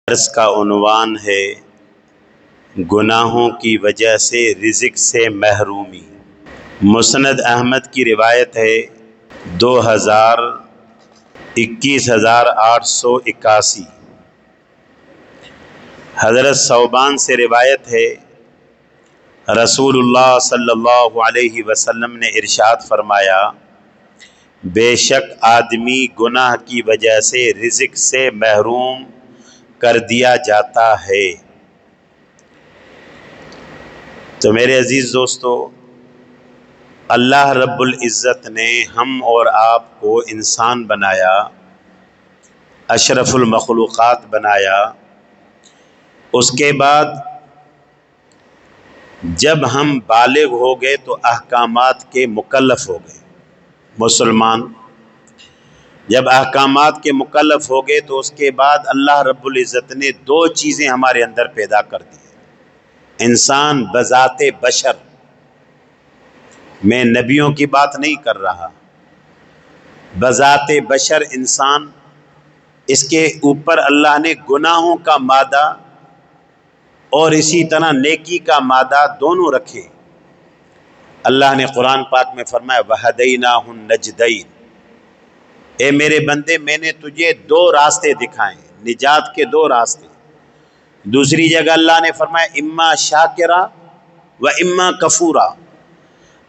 درس کا عنوان ہے گناہوں کی وجہ سے رزق سے محرومی۔ مسند احمد کی روایت ہے 21,881۔ حضرت ثوبان سے روایت ہے رسول اللہ صلی اللہ علیہ وسلم نے ارشاد فرمایا، بے شک آدمی گناہ کی وجہ سے رزق سے محروم کر دیا جاتا ہے۔ تو میرے عزیز دوستو، اللہ رب العزت نے ہم اور آپ کو انسان بنایا، اشرف المخلوقات بنایا۔ اس کے بعد جب ہم بالغ ہو گئے تو احکامات کے مکلف ہو گئے۔ مسلمان جب احکامات کے مکلف ہو گئے تو اس کے بعد اللہ رب العزت نے دو چیزیں ہمارے اندر پیدا کر دی۔ انسان بذات بشر، میں نبیوں کی بات نہیں کر رہا، بذات بشر انسان، اس کے اوپر اللہ نے گناہوں کا مادہ اور اسی طرح نیکی کا مادہ دونوں رکھے۔ اللہ نے قرآن پاک میں فرمایا وَهَدَيْنَاهُ النَّجْدَيْنِ، اے میرے بندے میں نے تجھے دو راستے دکھائے، نجات کے دو راستے۔ دوسری جگہ اللہ نے فرمایا اما شاکرا و اما کفورا۔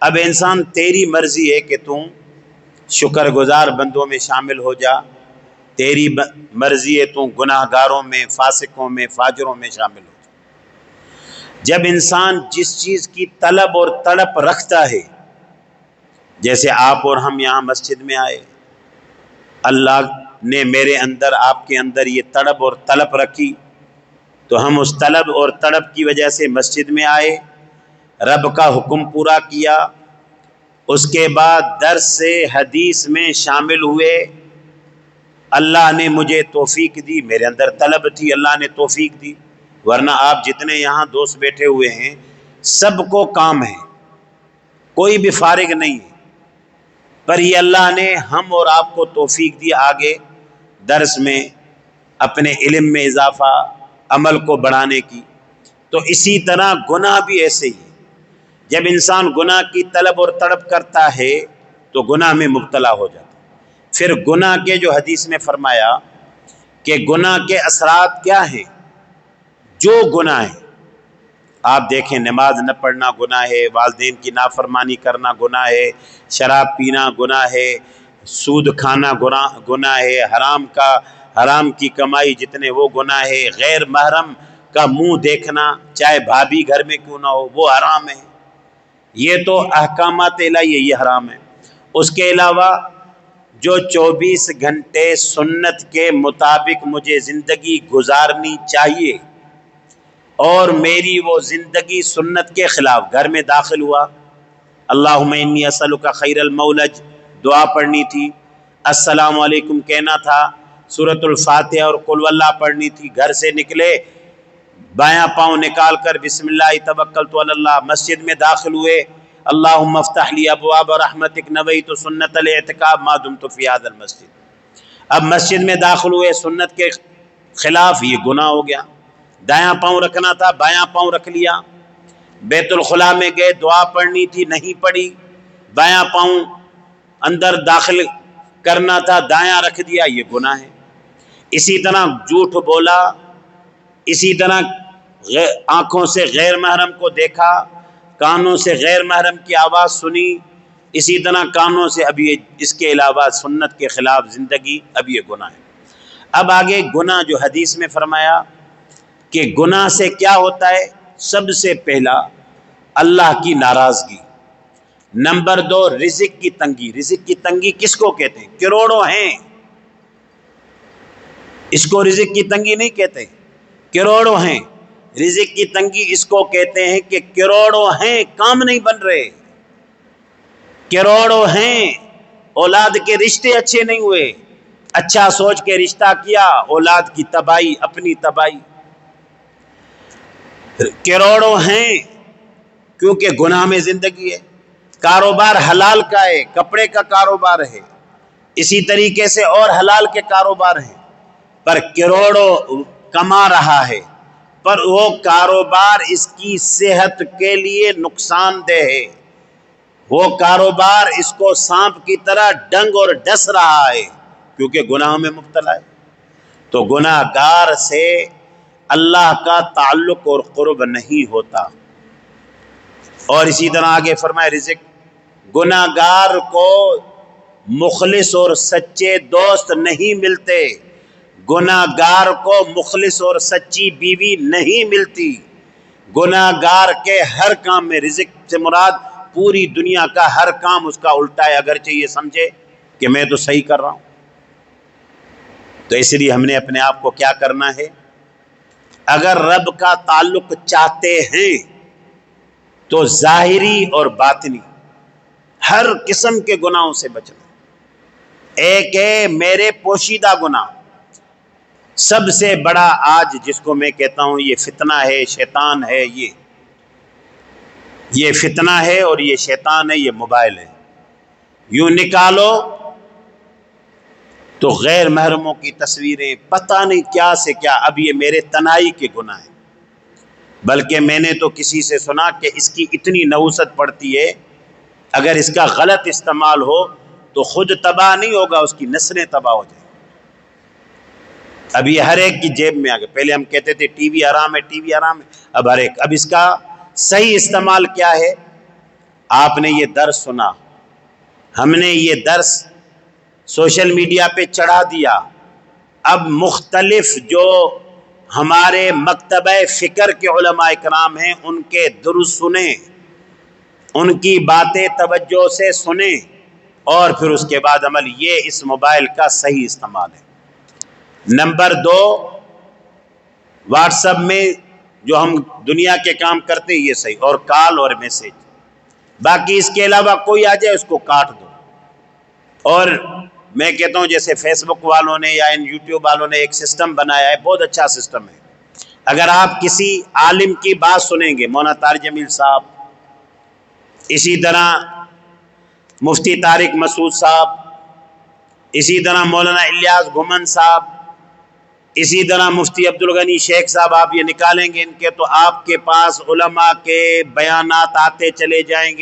اب انسان تیری مرضی ہے کہ تم شکر گزار بندوں میں شامل ہو جا، تیری مرضی ہے تم گناہ گاروں میں، فاسقوں میں، فاجروں میں شامل ہو جا۔ جب انسان جس چیز کی طلب اور تڑپ رکھتا ہے، جیسے آپ اور ہم یہاں مسجد میں آئے، اللہ نے میرے اندر آپ کے اندر یہ طلب اور طلب رکھی تو ہم اس طلب اور تڑپ کی وجہ سے مسجد میں آئے، رب کا حکم پورا کیا، اس کے بعد درس سے حدیث میں شامل ہوئے، اللہ نے مجھے توفیق دی، میرے اندر طلب تھی، اللہ نے توفیق دی۔ ورنہ آپ جتنے یہاں دوست بیٹھے ہوئے ہیں سب کو کام ہے، کوئی بھی فارغ نہیں ہے، پر یہ اللہ نے ہم اور آپ کو توفیق دی آگے درس میں اپنے علم میں اضافہ، عمل کو بڑھانے کی۔ تو اسی طرح گناہ بھی ایسے ہی ہے، جب انسان گناہ کی طلب اور تڑپ کرتا ہے تو گناہ میں مبتلا ہو جاتا ہے۔ پھر گناہ کے جو حدیث میں فرمایا کہ گناہ کے اثرات کیا ہیں، جو گناہ ہیں آپ دیکھیں، نماز نہ پڑھنا گناہ ہے، والدین کی نافرمانی کرنا گناہ ہے، شراب پینا گناہ ہے، سود کھانا گناہ ہے، حرام کی کمائی جتنے وہ گناہ ہے، غیر محرم کا منہ دیکھنا چاہے بھابھی گھر میں کیوں نہ ہو وہ حرام ہے۔ یہ تو احکامات الہیہ، یہ حرام ہے۔ اس کے علاوہ جو 24 گھنٹے سنت کے مطابق مجھے زندگی گزارنی چاہیے اور میری وہ زندگی سنت کے خلاف، گھر میں داخل ہوا اللہم انی اسألک خیر المولج دعا پڑھنی تھی، السلام علیکم کہنا تھا، سورۃ الفاتحہ اور قل واللہ پڑھنی تھی، گھر سے نکلے بایاں پاؤں نکال کر بسم اللہ توکلت علی اللہ، مسجد میں داخل ہوئے اللہم افتح لی ابواب رحمتک نویت سنت الاعتکاف ما دمت فی ھذا المسجد۔ اب مسجد میں داخل ہوئے سنت کے خلاف، یہ گناہ ہو گیا۔ دایاں پاؤں رکھنا تھا بایاں پاؤں رکھ لیا، بیت الخلاء میں گئے دعا پڑھنی تھی نہیں پڑھی، بایاں پاؤں اندر داخل کرنا تھا دایاں رکھ دیا، یہ گناہ ہے۔ اسی طرح جھوٹ بولا، اسی طرح آنکھوں سے غیر محرم کو دیکھا، کانوں سے غیر محرم کی آواز سنی، اسی طرح کانوں سے، اب یہ اس کے علاوہ سنت کے خلاف زندگی، اب یہ گناہ ہے۔ اب آگے گناہ جو حدیث میں فرمایا کہ گناہ سے کیا ہوتا ہے، سب سے پہلا اللہ کی ناراضگی، نمبر 2 رزق کی تنگی۔ رزق کی تنگی کس کو کہتے ہیں؟ کروڑوں ہیں، اس کو رزق کی تنگی نہیں کہتے، کروڑوں ہیں۔ رزق کی تنگی اس کو کہتے ہیں کہ کروڑوں ہیں کام نہیں بن رہے، کروڑوں ہیں اولاد کے رشتے اچھے نہیں ہوئے، اچھا سوچ کے رشتہ کیا، اولاد کی تباہی، اپنی تباہی۔ کروڑوں ہیں کیونکہ گناہ میں زندگی ہے، کاروبار حلال کا ہے، کپڑے کا کاروبار ہے، اسی طریقے سے اور حلال کے کاروبار ہیں، پر کروڑوں کما رہا ہے، پر وہ کاروبار اس کی صحت کے لیے نقصان دہ ہے، وہ کاروبار اس کو سانپ کی طرح ڈنگ اور ڈس رہا ہے کیونکہ گناہوں میں مبتلا ہے، تو گناہ گار سے اللہ کا تعلق اور قرب نہیں ہوتا۔ اور اسی طرح آگے فرمائے رزق، گناہ گار کو مخلص اور سچے دوست نہیں ملتے، گناہ گار کو مخلص اور سچی بیوی نہیں ملتی، گناہ گار کے ہر کام میں، رزق سے مراد پوری دنیا کا ہر کام اس کا الٹا ہے، اگرچہ یہ سمجھے کہ میں تو صحیح کر رہا ہوں۔ تو اس لیے ہم نے اپنے آپ کو کیا کرنا ہے، اگر رب کا تعلق چاہتے ہیں تو ظاہری اور باطنی ہر قسم کے گناہوں سے بچنا۔ ایک ہے میرے پوشیدہ گناہ، سب سے بڑا آج جس کو میں کہتا ہوں یہ فتنہ ہے، شیطان ہے، یہ فتنہ ہے اور یہ شیطان ہے، یہ موبائل ہے۔ یوں نکالو تو غیر محرموں کی تصویریں، پتہ نہیں کیا سے کیا۔ اب یہ میرے تنہائی کے گناہ ہیں، بلکہ میں نے تو کسی سے سنا کہ اس کی اتنی نحوست پڑتی ہے، اگر اس کا غلط استعمال ہو تو خود تباہ نہیں ہوگا، اس کی نسلیں تباہ ہو جائیں۔ اب یہ ہر ایک کی جیب میں آ گئے۔ پہلے ہم کہتے تھے ٹی وی حرام ہے، ٹی وی حرام ہے، اب ہر ایک۔ اب اس کا صحیح استعمال کیا ہے؟ آپ نے یہ درس سنا، ہم نے یہ درس سوشل میڈیا پہ چڑھا دیا، اب مختلف جو ہمارے مکتبہ فکر کے علماء اکرام ہیں ان کے درس سنیں، ان کی باتیں توجہ سے سنیں، اور پھر اس کے بعد عمل۔ یہ اس موبائل کا صحیح استعمال ہے۔ نمبر 2، واٹس ایپ میں جو ہم دنیا کے کام کرتے ہیں یہ صحیح، اور کال اور میسج، باقی اس کے علاوہ کوئی آ جائے اس کو کاٹ دو۔ اور میں کہتا ہوں جیسے فیس بک والوں نے یا ان یوٹیوب والوں نے ایک سسٹم بنایا ہے، بہت اچھا سسٹم ہے۔ اگر آپ کسی عالم کی بات سنیں گے، مولانا طارق جمیل صاحب، اسی طرح مفتی طارق مسعود صاحب، اسی طرح مولانا الیاس گھمن صاحب، اسی طرح مفتی عبدالغنی شیخ صاحب، آپ یہ نکالیں گے ان کے تو آپ کے پاس علماء کے بیانات آتے چلے جائیں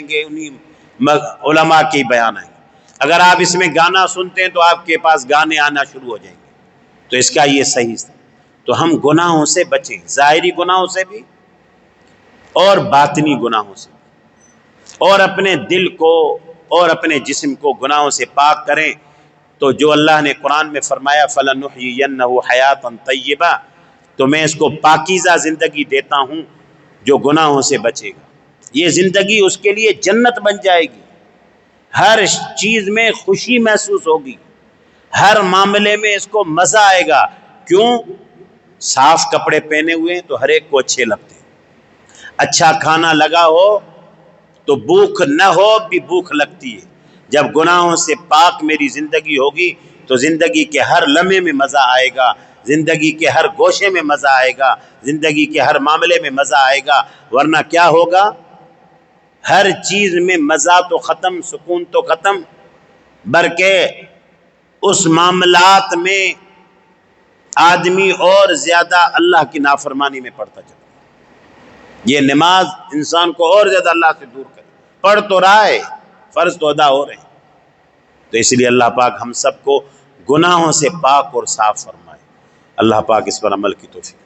گے، انہی علماء کی بیان ہیں۔ اگر آپ اس میں گانا سنتے ہیں تو آپ کے پاس گانے آنا شروع ہو جائیں گے۔ تو اس کا یہ صحیح ہے۔ تو ہم گناہوں سے بچیں، ظاہری گناہوں سے بھی اور باطنی گناہوں سے بھی، اور اپنے دل کو اور اپنے جسم کو گناہوں سے پاک کریں۔ تو جو اللہ نے قرآن میں فرمایا فَلَنُحْيِيَنَّهُ حَيَاةً طَيِّبَةً، تو میں اس کو پاکیزہ زندگی دیتا ہوں جو گناہوں سے بچے گا، یہ زندگی اس کے لیے جنت بن جائے گی، ہر چیز میں خوشی محسوس ہوگی، ہر معاملے میں اس کو مزہ آئے گا۔ کیوں؟ صاف کپڑے پہنے ہوئے ہیں تو ہر ایک کو اچھے لگتے ہیں، اچھا کھانا لگا ہو تو بھوک نہ ہو بھی بھوک لگتی ہے۔ جب گناہوں سے پاک میری زندگی ہوگی تو زندگی کے ہر لمحے میں مزہ آئے گا، زندگی کے ہر گوشے میں مزہ آئے گا، زندگی کے ہر معاملے میں مزہ آئے گا۔ ورنہ کیا ہوگا؟ ہر چیز میں مزہ تو ختم، سکون تو ختم، بلکہ اس معاملات میں آدمی اور زیادہ اللہ کی نافرمانی میں پڑتا چلا۔ یہ نماز انسان کو اور زیادہ اللہ سے دور کرے، پڑھ تو رہا ہے، فرض تو ادا ہو رہے ہیں۔ تو اس لیے اللہ پاک ہم سب کو گناہوں سے پاک اور صاف فرمائے۔ اللہ پاک اس پر عمل کی توفیق۔